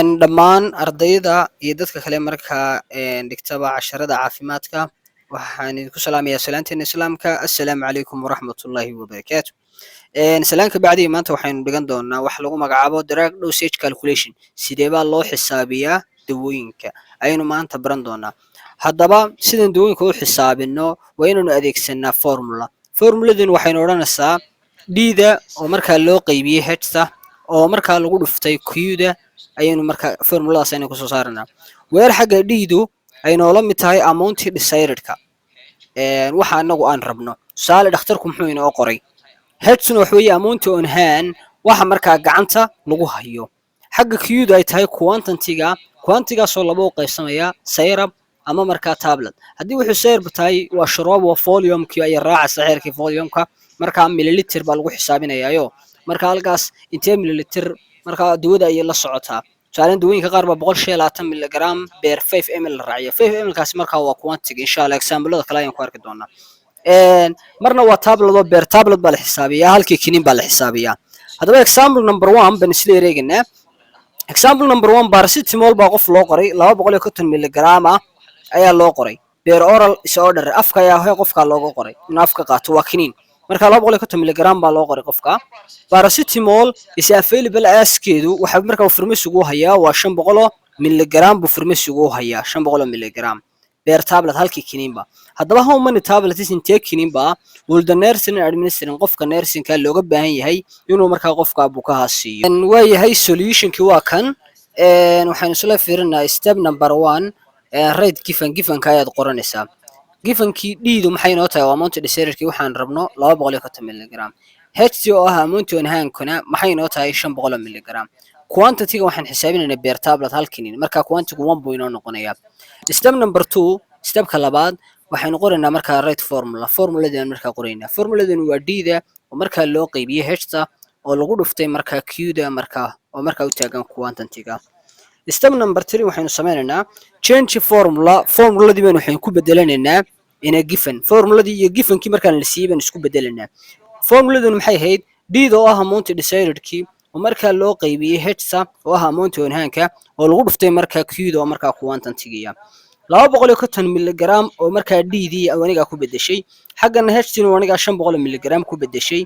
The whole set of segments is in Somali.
dhammaan ardayda iyo dadka kale markaa dhigtaba casharada caafimaadka waxaan idinku salaamayaa salaanteena islaamka assalaamu calaykum waraxmatullaahi wabarakaatu. Salaanka bacdii maanta waxaynu dhigan doonaa wax lagu magacaabo drug dosage calculation, sidee baa loo xisaabiyaa dawooyinka ayaynu maanta baran doonaa. Haddaba sidaan dawooyinka u xisaabino waa inaynu adeegsanaa formuladan waxaynu odhanaysaa d-da oo markaa loo qaybiyey h-ta oo markaa lagu dhuftay q-da ayaynu markaa formuladaas aynu kusoo saaranaa. Weer xagga d-du ay noola mid tahay amount desiredka waxa anagu aan rabno. Tusaale dhakhtarku muxuu inoo qoray, h-tuna waxa weeye amount on hand waxa markaa gacanta lagu hayo. Xagga q-du ay tahay quantity-gaasoo laba u qaybsamaya syrup ama markaa tablet. Haddii wuxuu syrup tahay waa sharoob oo volume-kii ay raacaysa xeerkii volume-ka markaa milliliter baa lagu xisaabinayaayo markaa halkaas intee milliliter markaa dawada ayay la socotaa. Tusaale dawooyinka qaar baa 120 milligram per 5 ml la raaciyo. 5 ml kaasi markaa waa quantity insha Allah example-da kale ayaan ku arki doonaa. Marna waa tablet oo per tablet baa la xisaabiyaa, halkii kinin baa la xisaabiyaa. Haddaba example number 1 baan isla ereegnaa. Example number 1 paracetamol baa qof loo qoray 250 milligram ayaa loo qoray per oral disorder, afka ayaa qofka looga qoray in afka qaato waa kinin. Marka 250 milligram baa loo qoray qofka. Paracetamol is available askeedu waxa markaa farmasigu hayaa waa 500 milligram buu farmasigu hayaa 500 milligram per tablet halkii kiniinba. Haddaba how many tablets intee kiniinba will the nursing administering qofka nursingka looga baahan yahay inuu markaa qofka bukaha siiyo. Waa yahay solution-ki waa kan. Waxaynu isla fiirinaa step number 1 rate given-ka ayaad qoranaysaa. Given-kii d-du maxay noo tahay waa amount desiredkii waxaan rabno 250 milligram. h-ti oo ah amount on hand-kuna maxay noo tahay 500 milligram. Quantity-ga waxaan xisaabinaynaa per tablet hal kinin, markaa quantity-gu 1 buu inoo noqonayaa. Step number 2 stepka labaad waxaynu qoraynaa markaa rate formuladan markaa qoraynaa. Formuladan waa d-da oo markaa loo qaybiyey h-ta oo lagu dhuftay markaa q-da markaa oo markaa u taagan quantity-ga. Step number 3 waxaynu sameynaynaa change formuladii baan waxaynu ku beddelanaynaa in a given. Formuladii iyo given-kii markaan la siiyey baan isku beddelaynaa. Formuladan maxay ahayd d-da oo ah amount desiredkii oo markaa loo qaybiyey h-ta oo ah amount on hand-ka oo lagu dhuftay markaa q-da oo markaa quantity-ga. 250 milligram oo markaa d-dii aniga ku beddeshay, xaggana h-tina aniga 500 milligram ku beddeshay.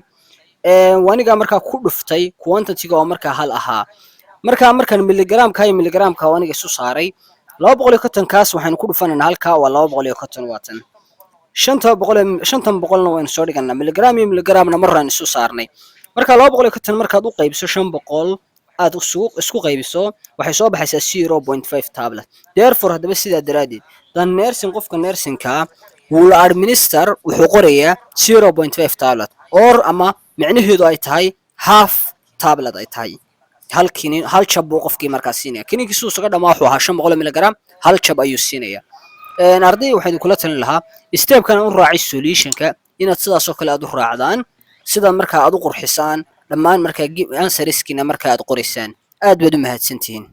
Aniga markaa ku dhuftay quantity-ga oo markaa hal ahaa. Markaan milligramka iyo milligramka aniga isu saaray 250 kaas waxaan ku dhufanaynaa halka waa 250 waatan. 500 na waan soo dhiganaa milligram iyo milligramna maraan isu saarnay. Marka 250 markaad u qaybiso 500 aad isku qaybiso waxay soo baxaysaa 0.5 tablet. Therefore haddaba sidaa daraadeed dan nursing qofka nursingka wuu administer wuxuu qorayaa 0.5 tablet or ama macnaheedu ay tahay half tablet ay tahay. hal jab buu qofkii markaa siinaya. Kininkii suu isaga dhamaa wuxuu ahaa 500 milligram, hal jab ayuu siinaya. Ardayda waxaan kula talin lahaa step-kan u raaci solution-ka inaad sidaas oo kale aad u raacdaan sida markaa aad u qurxisaan dhammaan markaa answer-iskina markaa aad qoraysaan. Aad baad u mahadsantihiin.